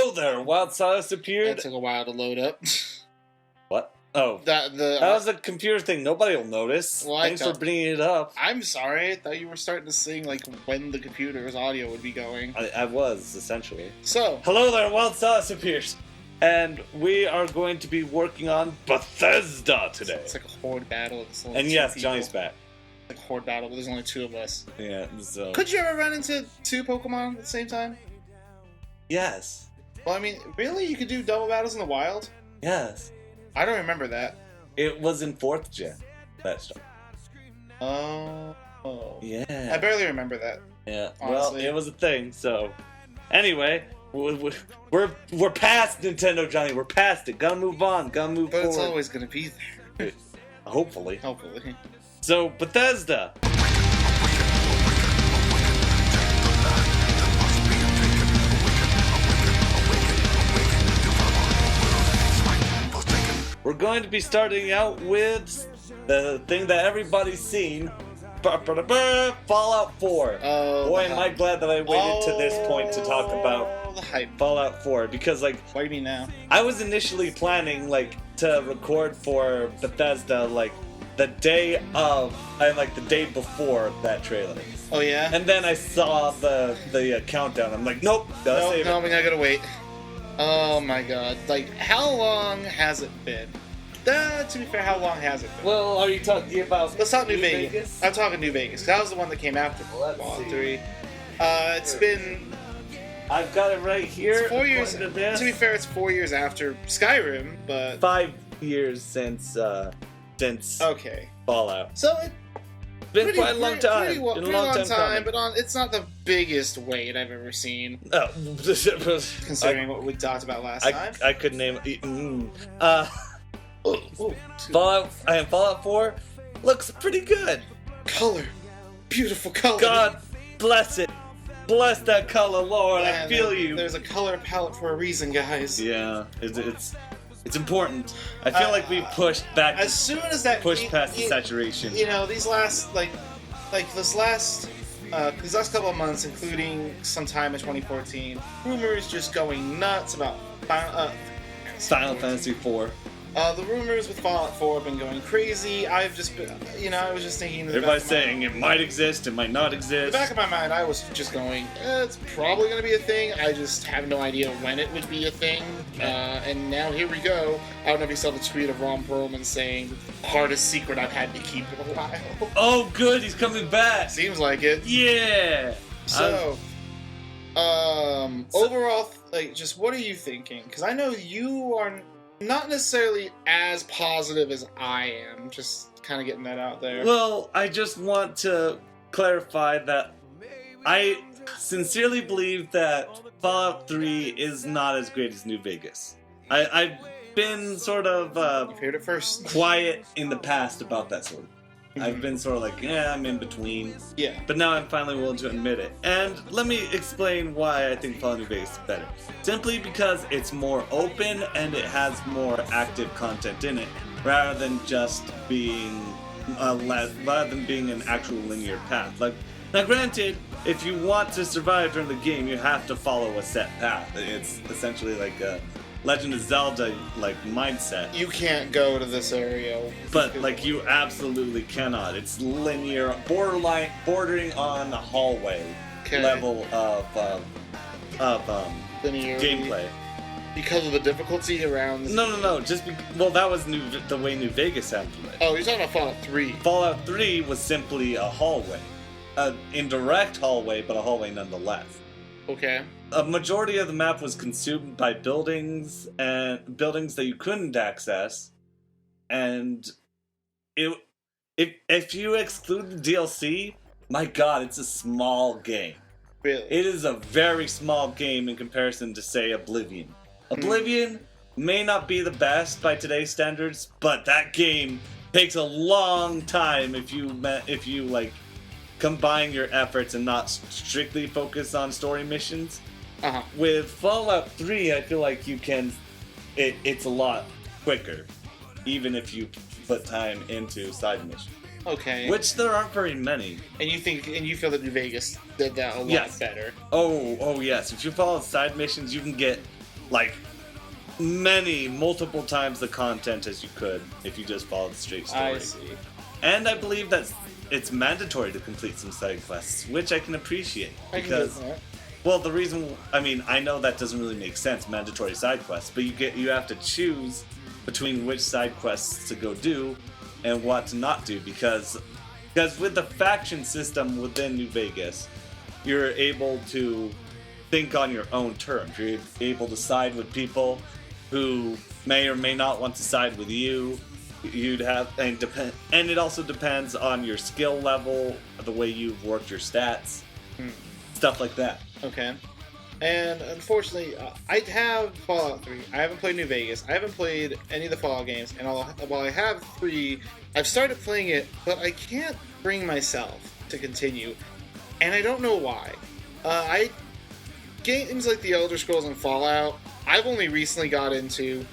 Hello there, Wild Silas appeared. That took a while to load up. What? Oh, that was a computer thing. Nobody will notice. Well, Thanks for bringing it up. I'm sorry. I thought you were starting to sing like when the computer's audio would be going. I was, essentially. So, hello there, Wild Silas appears. And we are going to be working on Bethesda today. It's like a horde battle. And yes, Johnny's back. Like a horde battle, but there's only two of us. Yeah, so... Could you ever run into two Pokemon at the same time? Yes. Well, I mean, really? You could do double battles in the wild? Yes. I don't remember that. It was in 4th gen, that stuff. Oh. Yeah. I barely remember that. Yeah. Honestly. Well, it was a thing, so... Anyway, we're past Nintendo, Johnny. We're past it. Gotta move on. Gotta move forward. But it's always gonna be there. Hopefully. Hopefully. So, Bethesda. We're going to be starting out with the thing that everybody's seen. Fallout 4. Oh, boy, am I glad that I waited to this point to talk about the hype. Fallout 4, because, like... What do you mean now? I was initially planning, like, to record for Bethesda, like, the day of, and the day before that trailer. Oh, yeah? And then I saw the countdown. I'm like, nope, gotta save it. I mean, I gotta wait. Oh my god. Like, how long has it been? To be fair, how long has it been? Well, are you talking about... Let's talk New Vegas. I'm talking New Vegas. That was the one that came after Fallout 3. It's been... I've got it right here. It's 4 years... To be fair, it's 4 years after Skyrim, but... 5 years since okay. Fallout. So it's been quite a long time. Pretty long time, but it's not the biggest wait I've ever seen. Oh. Considering what we talked about last time. I could name it. Fallout 4 looks pretty good. Color. Beautiful color. God bless it. Bless that color, Lord. Man, I feel you. There's a color palette for a reason, guys. Yeah, it's important. I feel like we pushed back. As soon as that pushed past the saturation. You know, these last these last couple of months, including some time in 2014, rumors just going nuts about Final Fantasy 4. The rumors with Fallout 4 have been going crazy. I've just been, I was just thinking... Everybody's saying it might exist, it might not exist. In the back of my mind, I was just going, it's probably going to be a thing. I just have no idea when it would be a thing. And now here we go. I don't know if you saw the tweet of Ron Perlman saying, hardest secret I've had to keep in a while. Oh, good, he's coming back. Seems like it. Yeah. So, overall, just what are you thinking? Because I know you are... not necessarily as positive as I am, just kind of getting that out there. Well, I just want to clarify that I sincerely believe that Fallout 3 is not as great as New Vegas. I've been sort of you've heard it first. Quiet in the past about that sort of. I've been sort of like, yeah, I'm in between. Yeah. But now I'm finally willing to admit it. And let me explain why I think Fallout New Vegas is better. Simply because it's more open and it has more active content in it, rather than just being an actual linear path. Now granted, if you want to survive during the game, you have to follow a set path. It's essentially like a Legend of Zelda mindset. You can't go to this area. But you absolutely cannot. It's linear, bordering on a hallway level of gameplay. Because of the difficulty around. No. That was the way New Vegas handled it. Oh, you're talking about Fallout 3. Fallout 3 was simply a hallway, an indirect hallway, but a hallway nonetheless. Okay. A majority of the map was consumed by buildings that you couldn't access, and if you exclude the DLC, my God, it's a small game. Really? It is a very small game in comparison to, say, Oblivion. Oblivion may not be the best by today's standards, but that game takes a long time if you combine your efforts and not strictly focus on story missions. Uh-huh. With Fallout 3, I feel like it's a lot quicker, even if you put time into side missions. Okay. Which there aren't very many. And you feel that New Vegas did that a lot better. Oh yes. If you follow side missions, you can get like multiple times the content as you could if you just followed the straight story. I see. And I believe that it's mandatory to complete some side quests, which I can appreciate. Because, well, the reason, I mean, I know that doesn't really make sense, mandatory side quests, but you have to choose between which side quests to go do and what to not do, because with the faction system within New Vegas, you're able to think on your own terms. You're able to side with people who may or may not want to side with you. You'd have, and it also depends on your skill level, the way you've worked your stats, stuff like that. Okay. And unfortunately, I have Fallout 3. I haven't played New Vegas. I haven't played any of the Fallout games. And while I have 3, I've started playing it, but I can't bring myself to continue. And I don't know why. Games like the Elder Scrolls and Fallout, I've only recently got into.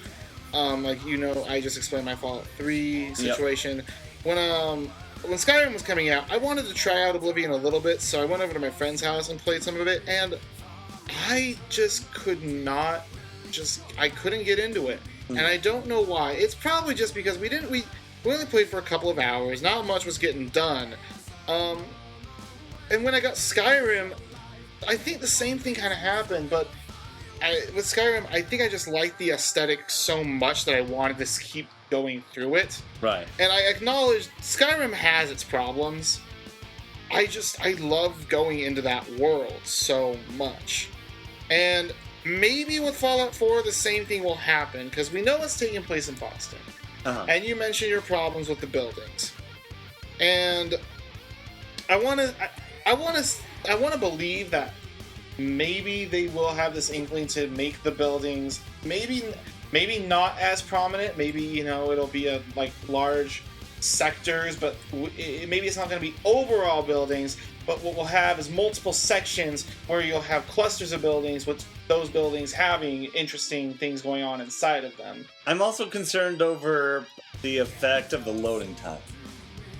I just explained my Fallout 3 situation. Yep. When Skyrim was coming out, I wanted to try out Oblivion a little bit, so I went over to my friend's house and played some of it, and I just could not, I couldn't get into it. And I don't know why. It's probably just because we only played for a couple of hours, not much was getting done. And when I got Skyrim, I think the same thing kind of happened, but with Skyrim, I think I just liked the aesthetic so much that I wanted to keep going through it. Right. And I acknowledge Skyrim has its problems. I love going into that world so much. And maybe with Fallout 4, the same thing will happen, because we know it's taking place in Boston. Uh-huh. And you mentioned your problems with the buildings. And I want to believe that maybe they will have this inkling to make the buildings maybe not as prominent. Maybe it'll be large sectors, but maybe it's not going to be overall buildings. But what we'll have is multiple sections where you'll have clusters of buildings, with those buildings having interesting things going on inside of them. I'm also concerned over the effect of the loading time,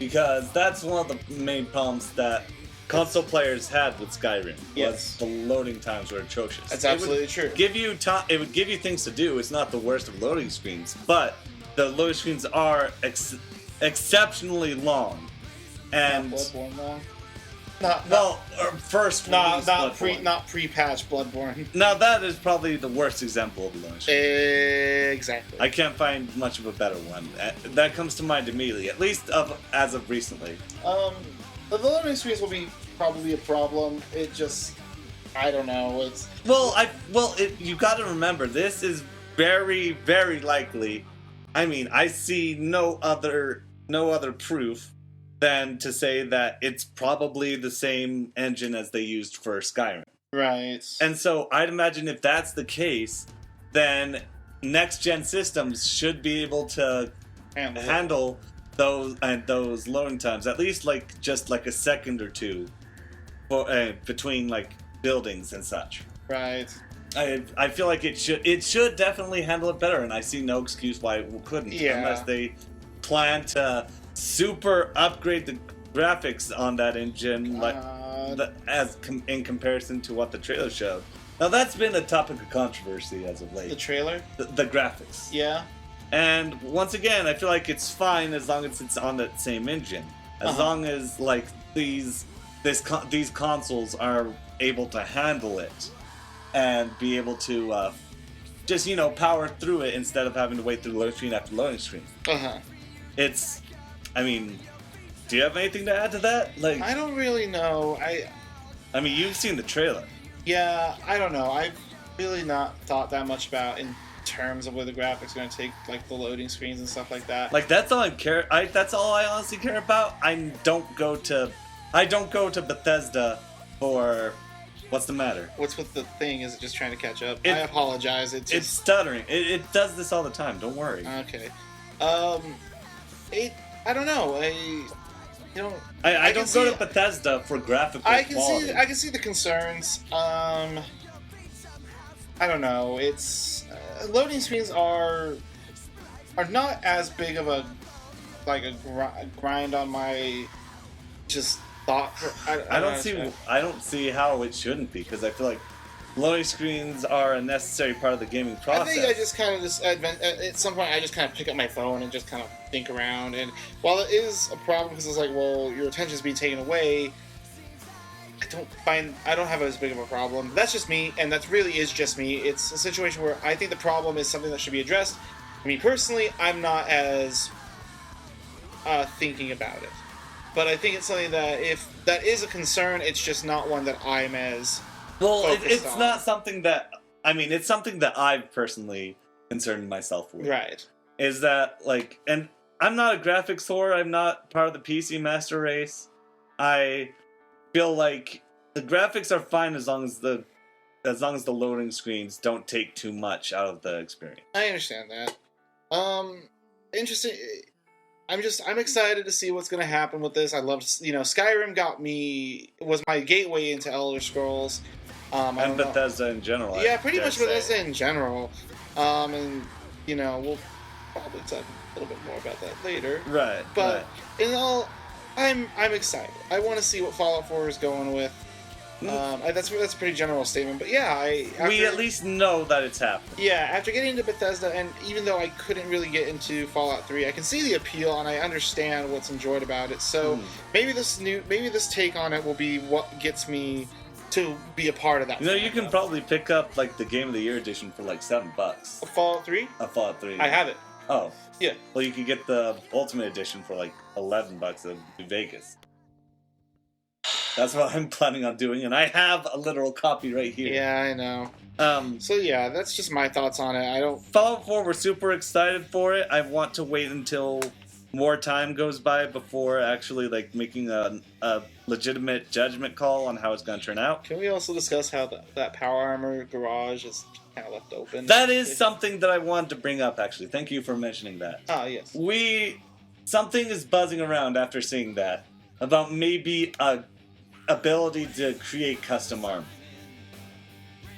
because that's one of the main problems that console players had with Skyrim. Yes. The loading times were atrocious. That's absolutely true. It would give you things to do. It's not the worst of loading screens, but the loading screens are exceptionally long. And not Bloodborne long. Not pre-patch Bloodborne. Now that is probably the worst example of a loading screen. Exactly. I can't find much of a better one. That comes to mind immediately, at least as of recently. The loading screens will be probably a problem. It just, I don't know. It's you got to remember, this is very, very likely. I mean, I see no other proof than to say that it's probably the same engine as they used for Skyrim. Right. And so I'd imagine if that's the case, then next gen systems should be able to handle those loading times, at least just a second or two between buildings and such. Right. I feel like it should definitely handle it better, and I see no excuse why it couldn't, unless they plan to super upgrade the graphics on that engine in comparison to what the trailer showed. Now that's been a topic of controversy as of late. The trailer? The graphics. Yeah. And once again, I feel like it's fine as long as it's on that same engine. As long as these consoles are able to handle it and be able to just power through it instead of having to wait through loading screen after loading screen. It's, I mean, do you have anything to add to that? I don't really know. I mean, you've seen the trailer. Yeah, I don't know. I've really not thought that much about in terms of where the graphics are going to take, the loading screens and stuff like that. That's all that's all I honestly care about. I don't go to Bethesda for. What's the matter? What's with the thing? Is it just trying to catch up? I apologize. It's stuttering. It does this all the time. Don't worry. Okay. I don't know. I don't go to Bethesda for graphical quality. I can see the concerns. I don't know. It's loading screens are not as big of a grind on my just thought. I don't see how it shouldn't be, because I feel like loading screens are a necessary part of the gaming process. I think I just kind of at some point I just kind of pick up my phone and just kind of think around. And while it is a problem because it's like, well, your attention's being taken away, I don't have as big of a problem. That's just me, and that really is just me. It's a situation where I think the problem is something that should be addressed. I mean, personally, I'm not as thinking about it. But I think it's something that if that is a concern, it's just not one that I'm as it's on. not something that it's something that I've personally concerned myself with. Right. Is that and I'm not a graphics whore. I'm not part of the PC master race. I feel like the graphics are fine as long as the loading screens don't take too much out of the experience. I understand that. Interesting. I'm excited to see what's going to happen with this. I love, Skyrim was my gateway into Elder Scrolls. And Bethesda in general. Yeah, pretty much Bethesda in general. And, we'll probably talk a little bit more about that later. Right. But in all, I'm excited. I want to see what Fallout 4 is going with. That's a pretty general statement, but yeah, we at least know that it's happening. Yeah, after getting into Bethesda, and even though I couldn't really get into Fallout 3, I can see the appeal and I understand what's enjoyed about it. So maybe this take on it will be what gets me to be a part of that. You can probably pick up the Game of the Year edition for $7. A Fallout 3? A Fallout 3. I have it. Oh. Yeah. Well, you could get the Ultimate Edition for $11 in Vegas. That's what I'm planning on doing, and I have a literal copy right here. Yeah, I know. So yeah, that's just my thoughts on it. Fallout 4, we're super excited for it. I want to wait until more time goes by before actually making a legitimate judgment call on how it's going to turn out. Can we also discuss how that Power Armor garage is kind of left open? That is something that I wanted to bring up, actually. Thank you for mentioning that. Ah, yes. Something is buzzing around after seeing that about maybe a ability to create custom armor.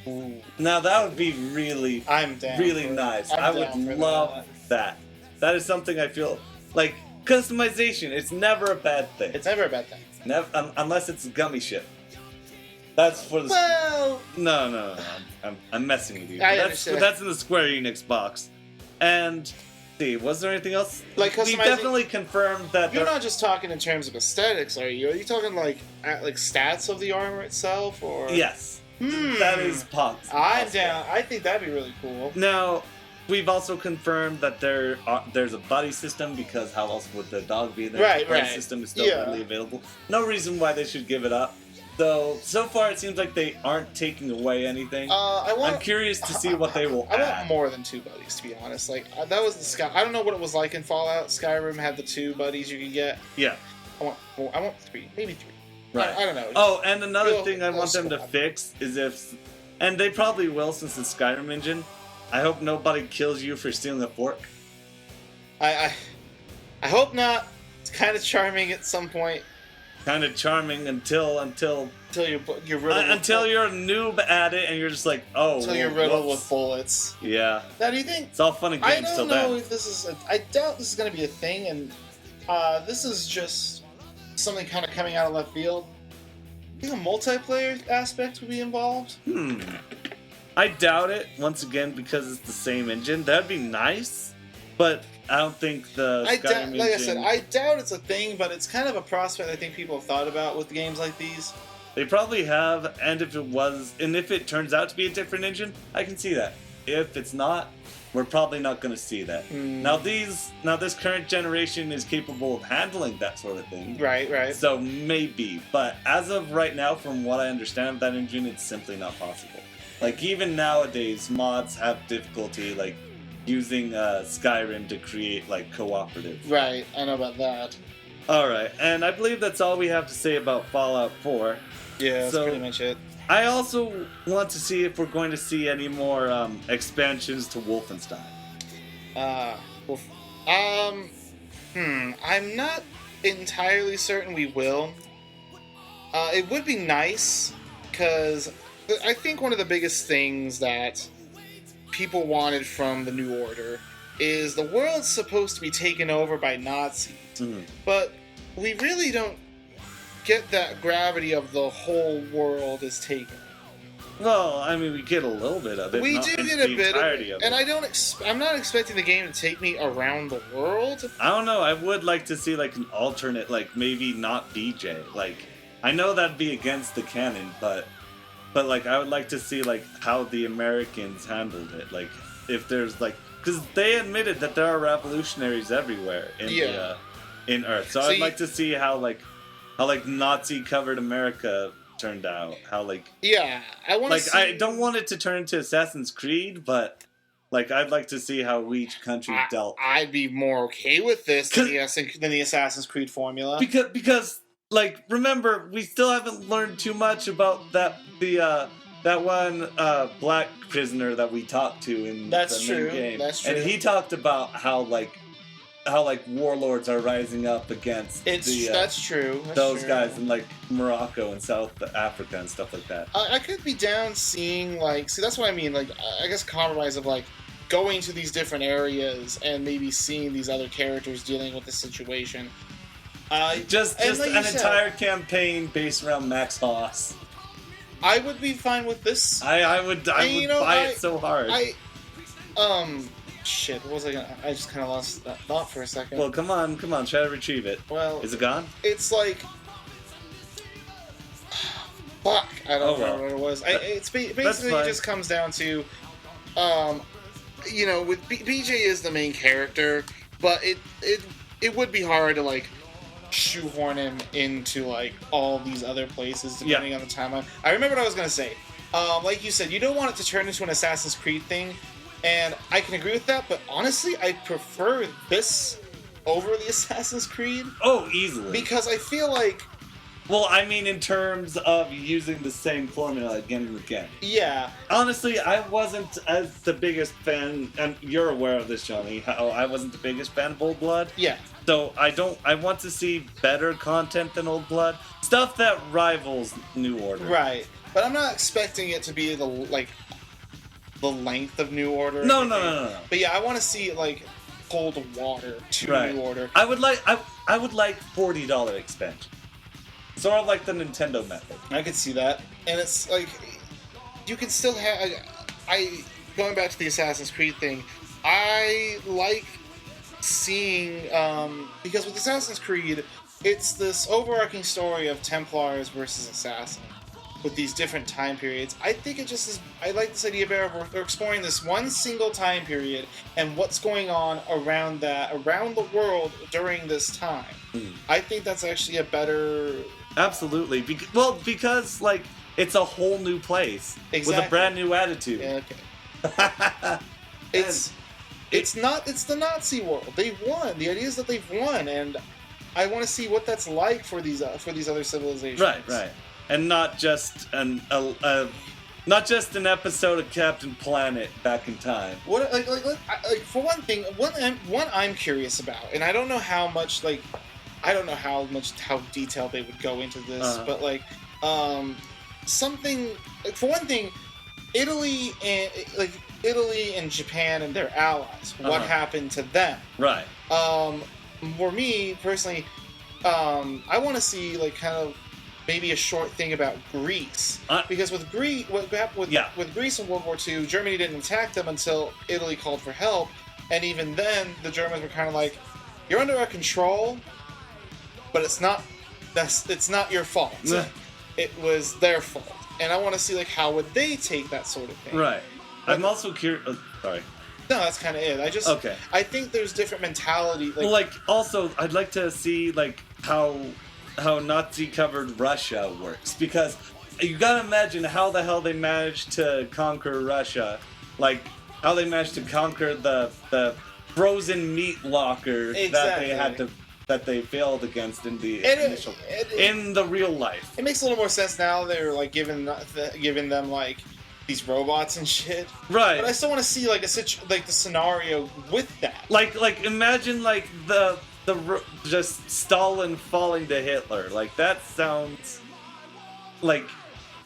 Ooh. Now that would be really nice. I would love that. That is something I feel customization. It's never a bad thing. It's never a bad thing. Never, unless it's a gummy ship. That's for the. Well. No. I'm messing with you. That's in the Square Enix box. And. Was there anything else? We definitely confirmed that you're not just talking in terms of aesthetics, are you? Are you talking stats of the armor itself, or yes? That is possible. I'm down. I think that'd be really cool. Now, we've also confirmed that there's a buddy system because how else would the dog be there? Right. The buddy system is still readily available. No reason why they should give it up. Though so far it seems like they aren't taking away anything. I'm curious to see what they will add. I want more than 2 buddies, to be honest. That was the Sky. I don't know what it was like in Fallout. Skyrim had the 2 buddies you could get. Yeah. I want 3, maybe 3. Right. I don't know. Oh, and another thing I want them to fix is and they probably will since the Skyrim engine. I hope nobody kills you for stealing a fork. I hope not. It's kind of charming at some point. Kind of charming until you're riddled until you're a noob at it and you're just until you're riddled with bullets. Yeah. Now, do you think it's all fun and games till then? I don't know if this is. I doubt this is going to be a thing, and this is just something kind of coming out of left field. Do you think a multiplayer aspect would be involved? I doubt it. Once again, because it's the same engine, that'd be nice, but. I don't think the Skyrim engine... I said, I doubt it's a thing, but it's kind of a prospect I think people have thought about with games like these. They probably have, and if it turns out to be a different engine, I can see that. If it's not, we're probably not going to see that. Now this current generation is capable of handling that sort of thing. Right. So maybe, but as of right now, from what I understand of that engine, it's simply not possible. Even nowadays, mods have difficulty, using Skyrim to create cooperative. Right, I know about that. Alright, and I believe that's all we have to say about Fallout 4. Yeah, that's pretty much it. I also want to see if we're going to see any more expansions to Wolfenstein. I'm not entirely certain we will. It would be nice, because I think one of the biggest things that people wanted from the New Order is the world's supposed to be taken over by Nazis, but we really don't get that gravity of the whole world is taken. Well, I mean, we get a little bit of it. We not do in get the a bit of entirety it, and I'm not expecting the game to take me around the world. I don't know. I would like to see like an alternate, like maybe not BJ. Like, I know that'd be against the canon, but like I would like to see like how the Americans handled it. Like, if there's like, because they admitted that there are revolutionaries everywhere in in Earth. So I'd like to see how Nazi covered America turned out. How like I want to see... I don't want it to turn into Assassin's Creed, but like I'd like to see how each country dealt. I'd be more okay with this than the Assassin's Creed formula. Because like remember, we still haven't learned too much about that one black prisoner that we talked to in the main game. That's true. And he talked about how warlords are rising up against that's true. Those guys in like Morocco and South Africa and stuff like that. I could be down seeing that's what I mean. Like I guess compromise of like going to these different areas and maybe seeing these other characters dealing with the situation. Just an entire campaign based around Max Haas. I would be fine with this. I would buy it so hard. Shit, what was I gonna... I just kind of lost that thought for a second. Well, come on, try to retrieve it. Well... Is it gone? It's like... Fuck, I don't remember what it was. It's basically just comes down to... with BJ is the main character, but it would be hard to, like, shoehorn him into, like, all these other places, depending on the timeline. I remember what I was gonna say. Like you said, you don't want it to turn into an Assassin's Creed thing, and I can agree with that, but honestly, I prefer this over the Assassin's Creed. Oh, easily. Because I feel like... Well, I mean in terms of using the same formula again and again. Yeah. Honestly, I wasn't as the biggest fan, and you're aware of this, Johnny, how I wasn't the biggest fan of Old Blood. Yeah. So I want to see better content than Old Blood. Stuff that rivals New Order. Right. But I'm not expecting it to be the length of New Order. No. But yeah, I want to see like cold water to New Order. I would like $40 expansion. Sort of like the Nintendo method. I could see that. And it's like you can still have going back to the Assassin's Creed thing, I like seeing because with Assassin's Creed, it's this overarching story of Templars versus Assassins. With these different time periods, I think it just is. I like this idea of we're exploring this one single time period and what's going on around the world during this time. I think that's actually a better. Absolutely, because like it's a whole new place with a brand new attitude. Yeah, okay. It's the Nazi world. They've won. The idea is that they've won, and I want to see what that's like for these other civilizations. Right. And not just an episode of Captain Planet back in time. What like for one thing, one I'm curious about, and I don't know how detailed they would go into this, but something for one thing, Italy and Japan and their allies. What happened to them? Right. For me personally, I want to see like kind of. Maybe a short thing about Greece, because with Greece, what happened with Greece in World War II, Germany didn't attack them until Italy called for help, and even then, the Germans were kind of like, "You're under our control, but it's not your fault. It was their fault." And I want to see like how would they take that sort of thing. Right. I'm also curious. Sorry. No, that's kind of it. I think there's different mentality. Also, I'd like to see like how Nazi-covered Russia works, because you gotta imagine how the hell they managed to conquer Russia, like how they managed to conquer the frozen meat locker that they failed against in the in the real life. It makes a little more sense now. They're like giving them like these robots and shit, right? But I still want to see like the scenario with that. Like imagine like just Stalin falling to Hitler. Like that sounds like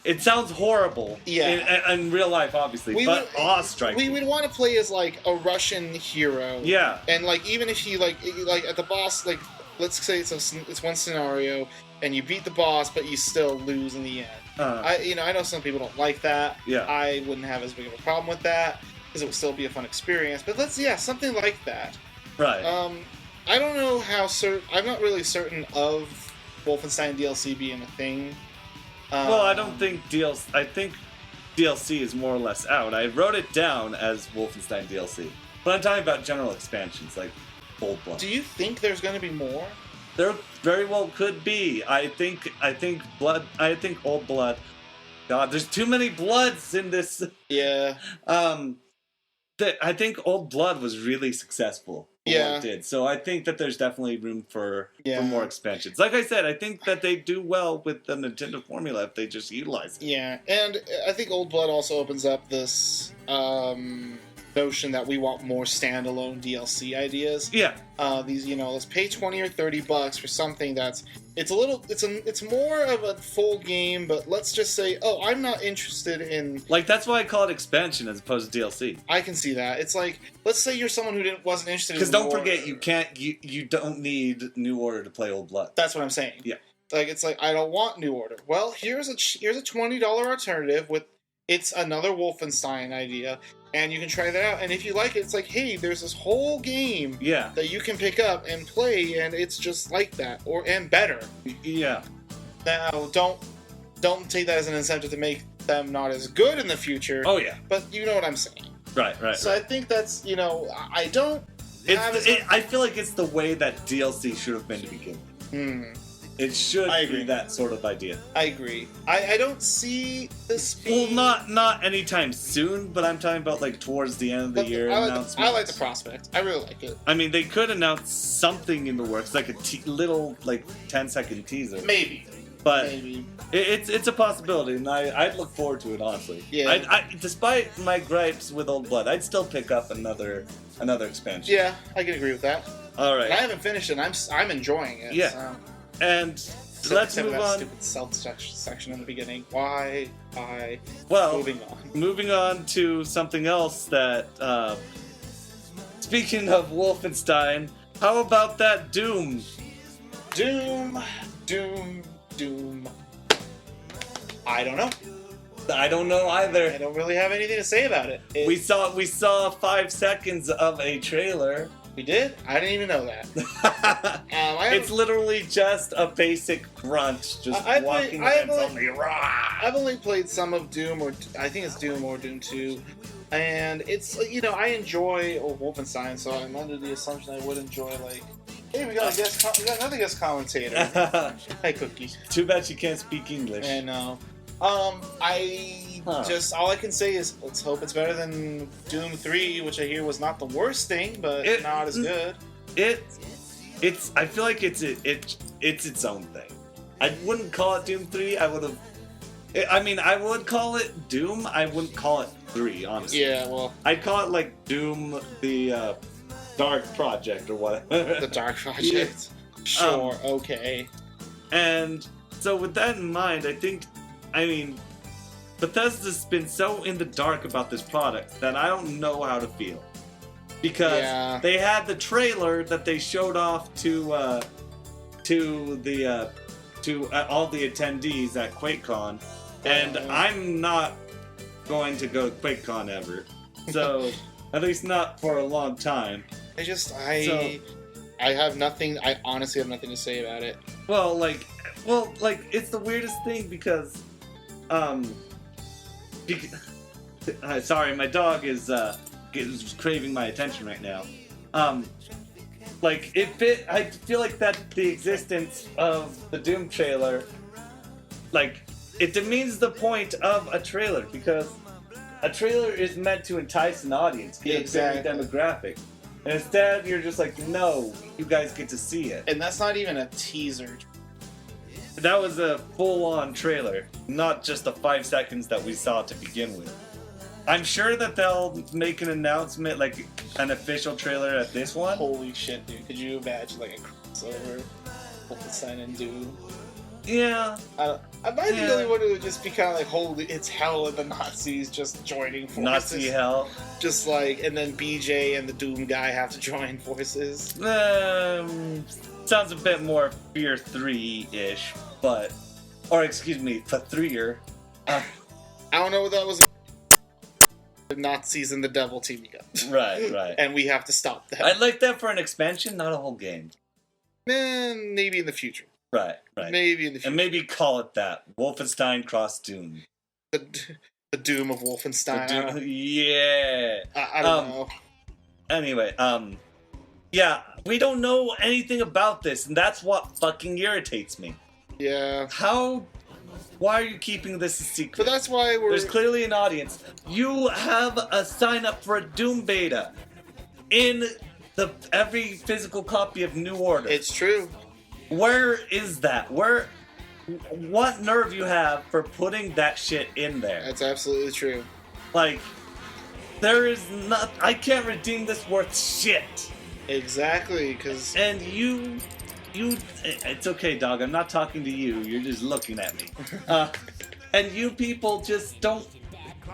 it sounds horrible. Yeah. In real life, obviously, but awe-striking. We would want to play as like a Russian hero. Yeah. And like even if he like at the boss like let's say it's one scenario, and you beat the boss, but you still lose in the end. I know some people don't like that. Yeah. I wouldn't have as big of a problem with that because it would still be a fun experience. But something like that. Right. I don't know how I'm not really certain of Wolfenstein DLC being a thing. Well, I don't think DLC. I think DLC is more or less out. I wrote it down as Wolfenstein DLC, but I'm talking about general expansions like Old Blood. Do you think there's going to be more? There very well could be. I think Old Blood. God, there's too many bloods in this. Yeah. I think Old Blood was really successful. Yeah. What it did. So I think that there's definitely room for more expansions. Like I said, I think that they do well with the Nintendo formula if they just utilize it. Yeah, and I think Old Blood also opens up this notion that we want more standalone DLC ideas. Yeah. These, let's pay $20 or $30 for something that's it's more of a full game, but let's just say, I'm not interested in, like, that's why I call it expansion as opposed to DLC. I can see that. It's like, let's say you're someone who wasn't interested in, because don't forget, you don't need New Order to play Old Blood. That's what I'm saying. Yeah. Like, it's like, I don't want New Order. Well, here's a $20 alternative with, it's another Wolfenstein idea, and you can try that out. And if you like it, it's like, hey, there's this whole game that you can pick up and play, and it's just like that, and better. Yeah. Now, don't take that as an incentive to make them not as good in the future. Oh yeah. But you know what I'm saying. Right. So I think that's, I don't. I feel like it's the way that DLC should have been to begin with. It should be that sort of idea. I agree. I don't see this being... Well, not anytime soon, but I'm talking about like towards the end of the year announcements. I like the prospect. I really like it. I mean, they could announce something in the works, like a little, like, 10-second teaser. Maybe. But it's a possibility, and I'd look forward to it, honestly. Yeah. I despite my gripes with Old Blood, I'd still pick up another expansion. Yeah, I can agree with that. All right. And I haven't finished it. I'm enjoying it. Yeah. So. And let's move on. Stupid self section in the beginning. Why? Well, moving on. Moving on to something else that. Speaking of Wolfenstein, how about that Doom? Doom. I don't know. I don't know either. I don't really have anything to say about it. We saw 5 seconds of a trailer. We did? I didn't even know that. It's literally just a basic grunt, just walking against only raw. I've only played some of Doom, or I think it's Doom or Doom 2, and it's, I enjoy Wolfenstein, so I'm under the assumption I would enjoy, like, hey, we got another guest commentator. Hi, Cookie. Too bad she can't speak English. I know. All I can say is let's hope it's better than Doom 3, which I hear was not the worst thing, but not as good. I feel like it's its own thing. I wouldn't call it Doom 3. I would call it Doom. I wouldn't call it 3, honestly. Yeah, well, I'd call it like Doom the Dark Project or whatever. The Dark Project. Yeah. Sure, okay. And so with that in mind, Bethesda's been so in the dark about this product that I don't know how to feel. Because they had the trailer that they showed off to all the attendees at QuakeCon, and I'm not going to go to QuakeCon ever. So, at least not for a long time. I have nothing. I honestly have nothing to say about it. Well, it's the weirdest thing because sorry, my dog is craving my attention right now. I feel like that the existence of the Doom trailer, it demeans the point of a trailer, because a trailer is meant to entice an audience, get a certain demographic. And instead, you're just like, no, you guys get to see it. And that's not even a teaser. That was a full-on trailer, not just the 5 seconds that we saw to begin with. I'm sure that they'll make an announcement, like an official trailer at this one. Holy shit, dude. Could you imagine, like, a crossover Wolfenstein and Doom? Yeah. I might be the only one who would just be kind of like, holy, it's hell and the Nazis just joining forces. Nazi hell. Just like, and then BJ and the Doom guy have to join forces. sounds a bit more Fear 3-ish, but... Or, excuse me, F3er. I don't know what that was. The Nazis and the devil teaming up. Right. And we have to stop them. I'd like that for an expansion, not a whole game. Man, maybe in the future. Right. Maybe in the future. And maybe call it that. Wolfenstein Cross Doom. The Doom of Wolfenstein. Yeah. I don't know. Anyway, yeah, we don't know anything about this, and that's what fucking irritates me. Yeah. Why are you keeping this a secret? But that's why There's clearly an audience. You have a sign up for a Doom beta in every physical copy of New Order. It's true. Where is that? What nerve you have for putting that shit in there? That's absolutely true. Like, there is not. I can't redeem this worth shit. Exactly, because. And you. It's okay, dog. I'm not talking to you. You're just looking at me. And you people just don't.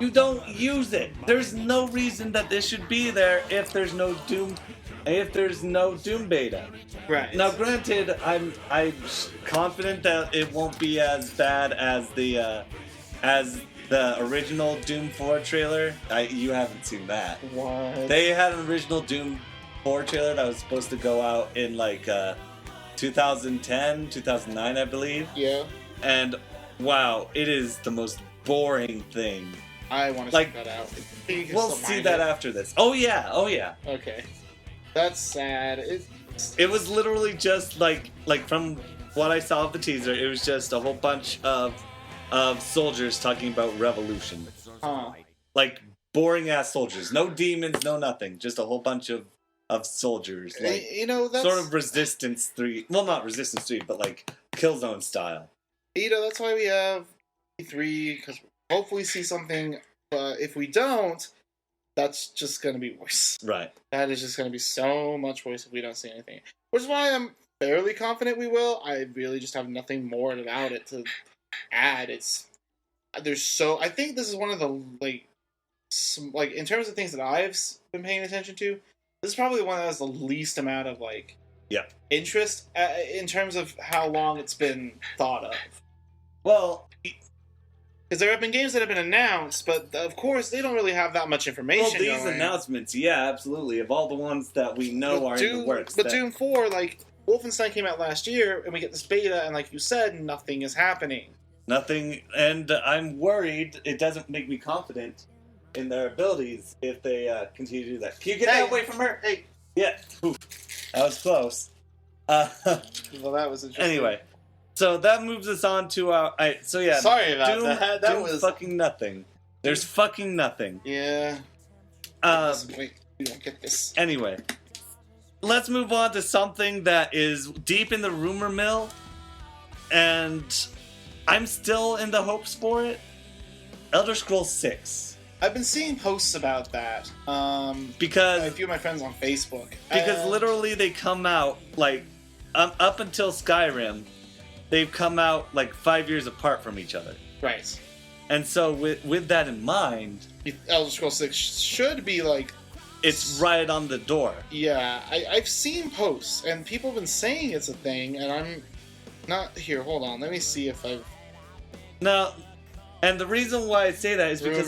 You don't use it. There's no reason that this should be there if there's no Doom. If there's no Doom beta. Right. Now, granted, I'm confident that it won't be as bad as the original Doom 4 trailer. You haven't seen that. What? They had an original Doom 4 trailer that was supposed to go out in like 2010, 2009, I believe. Yeah. And wow, it is the most boring thing. I want to check that out. We'll see that after this. Oh yeah. Okay. That's sad. It was literally just like from what I saw of the teaser, it was just a whole bunch of soldiers talking about revolution. Huh. Like boring ass soldiers. No demons, no nothing. Just a whole bunch of soldiers. Like, that's sort of Resistance 3. Well, not Resistance 3, but like Killzone style. That's why we have E3, because we'll hopefully see something. But if we don't, that's just going to be worse. Right. That is just going to be so much worse if we don't see anything. Which is why I'm fairly confident we will. I really just have nothing more about it to add. I think this is one of the, in terms of things that I've been paying attention to, this is probably the one that has the least amount of, interest in terms of how long it's been thought of. Well, because there have been games that have been announced, but of course they don't really have that much information. Well, these announcements, yeah, absolutely. Of all the ones that we know are in the works. But Doom 4, Wolfenstein came out last year, and we get this beta, and like you said, nothing is happening. Nothing, and I'm worried it doesn't make me confident in their abilities if they continue to do that. Can you get that away from her? Hey. Yeah. Oof. That was close. Well, that was interesting. Anyway. So that moves us on to our... Sorry about Doom, that. Doom was fucking nothing. There's fucking nothing. Yeah. Wait, we don't get this. Anyway. Let's move on to something that is deep in the rumor mill. And I'm still in the hopes for it. Elder Scrolls 6. I've been seeing posts about that. Because... a few of my friends on Facebook. Because literally they come out, up until Skyrim... They've come out 5 years apart from each other. Right. And so with that in mind... Elder Scrolls 6 should be it's right on the door. Yeah, I've seen posts, and people have been saying it's a thing, and I'm not... Here, hold on, let me see if I've... Now, and the reason why I say that is because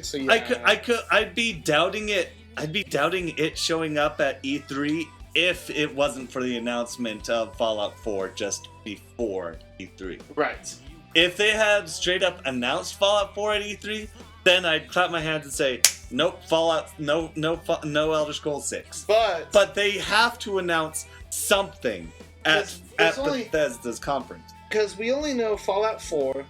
so yeah. I'd be doubting it. I'd be doubting it showing up at E3 if it wasn't for the announcement of Fallout 4 just before E3. Right. If they had straight up announced Fallout 4 at E3, then I'd clap my hands and say, nope, Fallout, no Elder Scrolls 6. But they have to announce something at Bethesda's conference. Because we only know Fallout 4.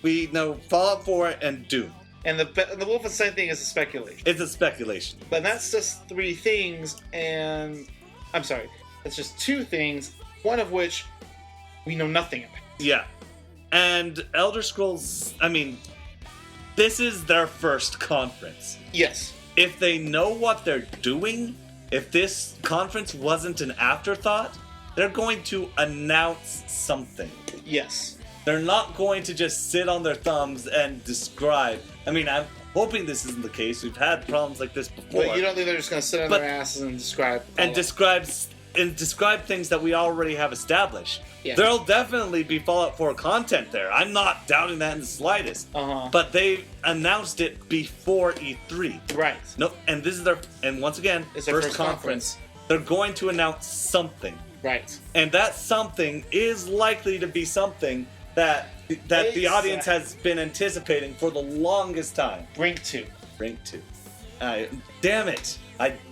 We know Fallout 4 and Doom. And the Wolfenstein thing is a speculation. It's a speculation. But that's just 3 things, and... I'm sorry, it's just 2 things, one of which we know nothing about. Yeah. And Elder Scrolls, this is their first conference. Yes. If they know what they're doing, if this conference wasn't an afterthought, they're going to announce something. Yes. They're not going to just sit on their thumbs and describe. I'm hoping this isn't the case. We've had problems like this before. But you don't think they're just going to sit on their asses and describe... and describe things that we already have established. Yeah. There'll definitely be Fallout 4 content there. I'm not doubting that in the slightest. Uh-huh. But they announced it before E3. Right. No, and this is their, and once again, It's their first conference. They're going to announce something. Right. And that something is likely to be something that the audience has been anticipating for the longest time. Brink 2. Brink 2. Damn it.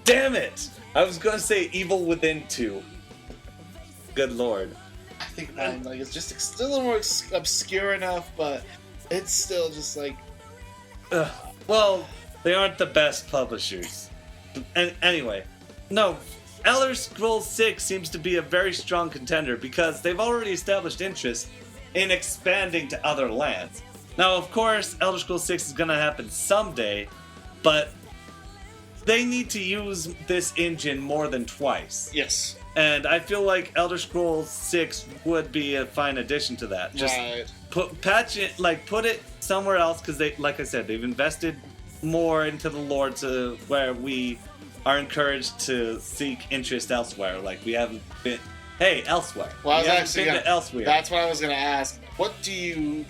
Damn it. I was going to say Evil Within 2. Good lord. I think mine, like, it's just still a little more obscure enough, but it's still just like... Well, they aren't the best publishers. And anyway, no, Elder Scrolls 6 seems to be a very strong contender because they've already established interest in expanding to other lands. Now, of course, Elder Scrolls 6 is going to happen someday, but they need to use this engine more than twice. Yes. And I feel like Elder Scrolls 6 would be a fine addition to that. Just right. put it somewhere else because they, like I said, they've invested more into the lore to where we are encouraged to seek interest elsewhere. Like we haven't been. Hey, elsewhere. Well, I was we haven't actually been gonna, to elsewhere. That's what I was gonna ask. What do you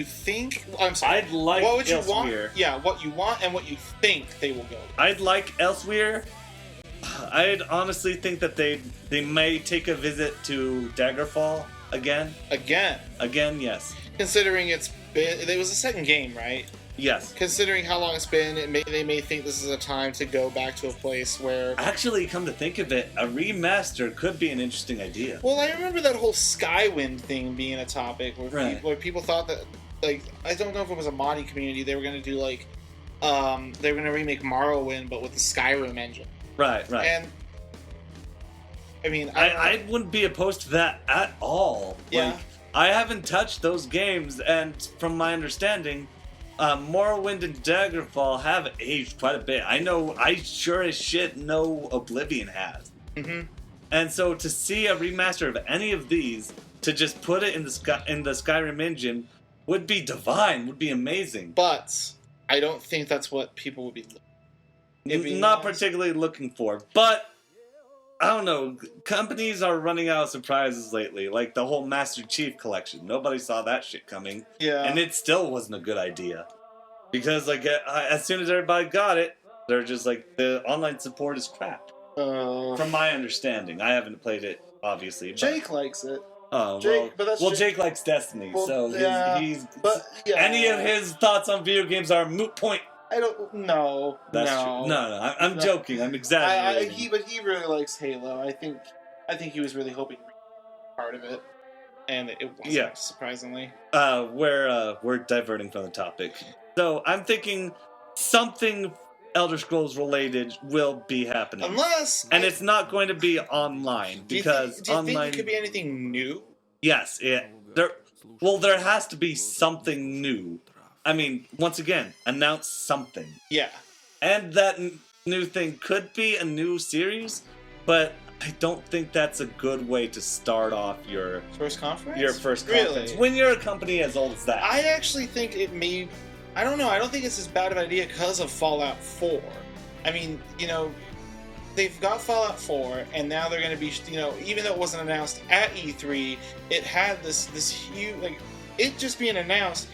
think? I'm sorry. I'd like what would you elsewhere. want? Yeah, what you want and what you think they will go. I'd like elsewhere. I'd honestly think that they may take a visit to Daggerfall again. Again, yes. Considering it was the second game, right? Yes. Considering how long it's been, they may think this is a time to go back to a place where... Actually, come to think of it, a remaster could be an interesting idea. Well, I remember that whole Skywind thing being a topic where people thought that, like, I don't know if it was a modding community, they were going to do, like, they were going to remake Morrowind, but with the Skyrim engine. Right. And, I mean... I wouldn't be opposed to that at all. Yeah. Like, I haven't touched those games, and from my understanding... Morrowind and Daggerfall have aged quite a bit. I sure as shit know Oblivion has. Mm-hmm. And so to see a remaster of any of these, to just put it in the Skyrim engine, would be divine, would be amazing. But I don't think that's what people would be looking. Not particularly looking for, but I don't know. Companies are running out of surprises lately, like the whole Master Chief collection. Nobody saw that shit coming. Yeah. And it still wasn't a good idea. Because, like, as soon as everybody got it, they're just like, the online support is crap. From my understanding. I haven't played it, obviously. But, Jake likes it. Oh, Jake, well, Jake likes Destiny, so he's... But, yeah. Any of his thoughts on video games are a moot point. I don't know. That's true. No. I'm joking. I'm exaggerating. But he really likes Halo. I think he was really hoping to be part of it, and it wasn't. Yeah. Surprisingly. We're diverting from the topic. So I'm thinking something Elder Scrolls related will be happening, it's not going to be online because do you online. think it could be anything new? Yes. There has to be something new. I mean, once again, announce something. Yeah. And that new thing could be a new series, but I don't think that's a good way to start off your first conference. Really? When you're a company as old as that. I actually think it may... I don't know. I don't think it's as bad of an idea because of Fallout 4. I mean, they've got Fallout 4, and now they're going to be, even though it wasn't announced at E3, it had this huge... Like, it just being announced...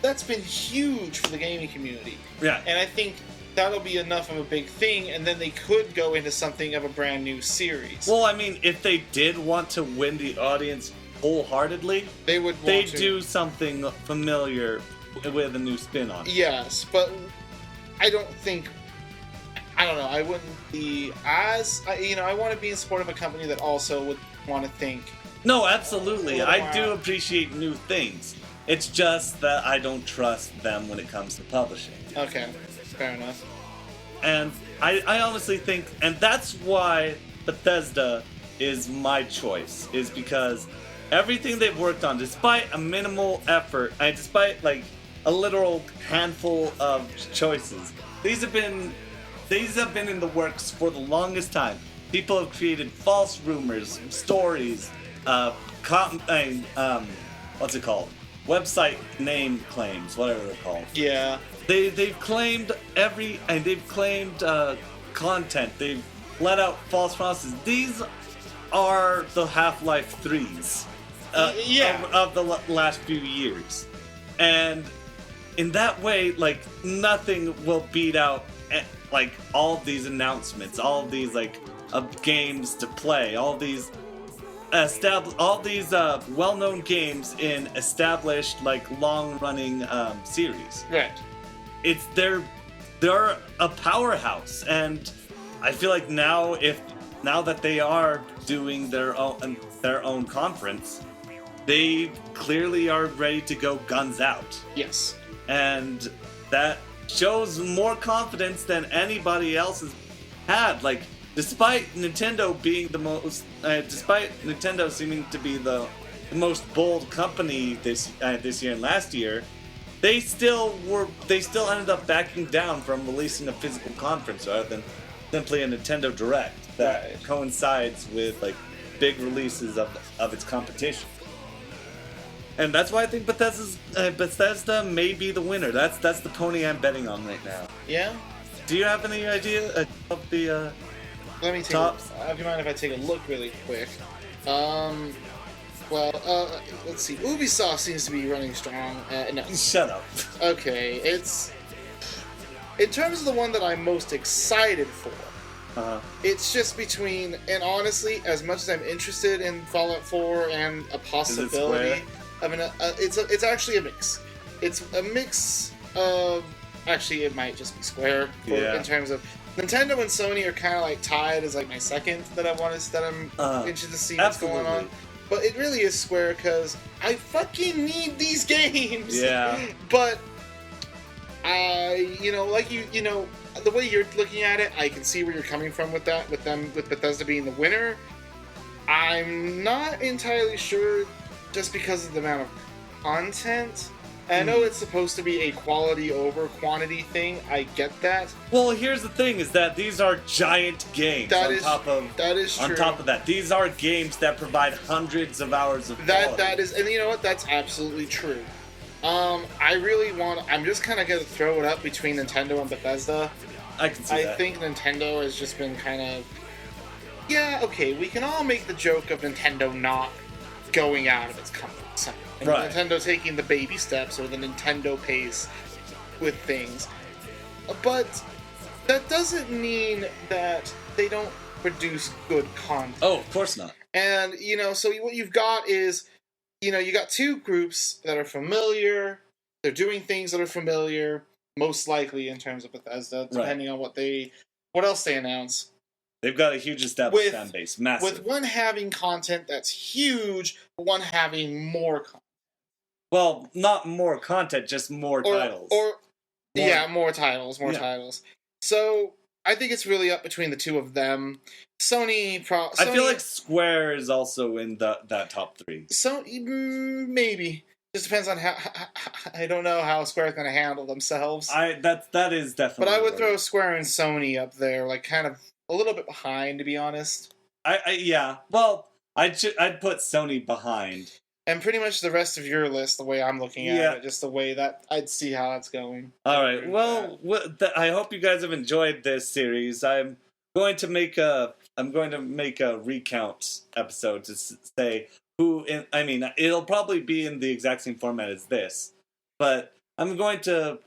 That's been huge for the gaming community. Yeah. And I think that'll be enough of a big thing, and then they could go into something of a brand new series. Well, I mean, if they did want to win the audience wholeheartedly, they'd do something familiar with a new spin on it. Yes, but I don't think... I don't know. I wouldn't be as... I want to be in support of a company that also would want to think... No, absolutely. I do appreciate new things. It's just that I don't trust them when it comes to publishing. Okay, fair enough. And I honestly think, and that's why Bethesda is my choice, is because everything they've worked on, despite a minimal effort, and despite like a literal handful of choices, these have been in the works for the longest time. People have created false rumors, stories, what's it called? Website name claims, whatever they're called. Yeah. They've claimed they've claimed content. They've let out false promises. These are the Half-Life 3s of the last few years. And in that way, like, nothing will beat out, like, all of these announcements, all of these, like, games to play, all these well-known games in established, like, long-running series. Right. They're a powerhouse, and I feel like now that they are doing their own conference, they clearly are ready to go guns out. Yes. And that shows more confidence than anybody else has had. Like, despite Nintendo seeming to be the most bold company this year and last year, they still ended up backing down from releasing a physical conference rather than simply a Nintendo Direct that coincides with, like, big releases of its competition. And that's why I think Bethesda may be the winner. That's the pony I'm betting on right now. Yeah. Do you have any idea of the Let me take tops? Do you mind if I take a look really quick? Let's see. Ubisoft seems to be running strong. No. Shut up. Okay, it's in terms of the one that I'm most excited for. It's just between, and honestly, as much as I'm interested in Fallout 4 and a possibility, it's actually a mix. It's a mix of, actually, it might just be Square in terms of Nintendo and Sony are kind of like tied as like my second that I'm interested to see what's going on. But it really is Square because I fucking need these games. Yeah. But the way you're looking at it, I can see where you're coming from with that, with Bethesda being the winner. I'm not entirely sure just because of the amount of content. And I know it's supposed to be a quality over quantity thing. I get that. Well, here's the thing: is that these are giant games. That is true. On top of that, these are games that provide hundreds of hours of quality. That is, and you know what? That's absolutely true. I'm just kind of gonna throw it up between Nintendo and Bethesda. I can see that. I think Nintendo has just been kind of, okay, we can all make the joke of Nintendo not going out of its comfort zone. Right. Nintendo taking the baby steps or the Nintendo pace with things. But that doesn't mean that they don't produce good content. Oh, of course not. And, so what you've got is, you got two groups that are familiar. They're doing things that are familiar, most likely in terms of Bethesda, depending on what else they announce. They've got a huge established fan base, massive. With one having content that's huge, but one having more content. Well, not more content, just more titles. More titles. So, I think it's really up between the two of them. Sony I feel like Square is also in that top three. So, maybe. Just depends on how I don't know how Square's going to handle themselves. That is definitely. But I would throw Square and Sony up there, like kind of a little bit behind, to be honest. Well, I'd put Sony behind. And pretty much the rest of your list, the way I'm looking at it, just the way that I'd see how it's going. All right. Well, I hope you guys have enjoyed this series. I'm going to make a recount episode to say who. It'll probably be in the exact same format as this, but I'm going to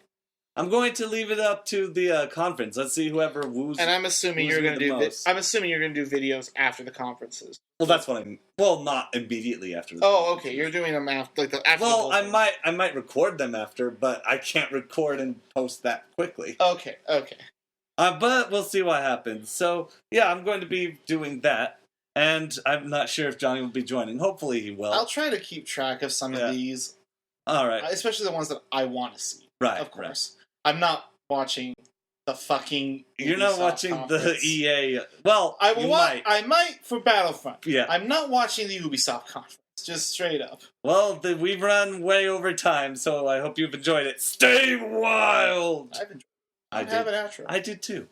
leave it up to the conference. Let's see whoever woos. And I'm assuming you're going to do. I'm assuming you're going to do videos after the conferences. Well, that's what I'm. Well, not immediately after. Okay. You're doing them after, after. Well, I might record them after, but I can't record and post that quickly. Okay. But we'll see what happens. So yeah, I'm going to be doing that, and I'm not sure if Johnny will be joining. Hopefully, he will. I'll try to keep track of some of these. All right. Especially the ones that I want to see. Right. Of course. Right. I'm not watching the fucking You're not watching conference. The EA. Well, I might for Battlefront. Yeah. I'm not watching the Ubisoft conference. Just straight up. Well, we've run way over time, so I hope you've enjoyed it. Stay wild! I've enjoyed it. I have an outro. I did too.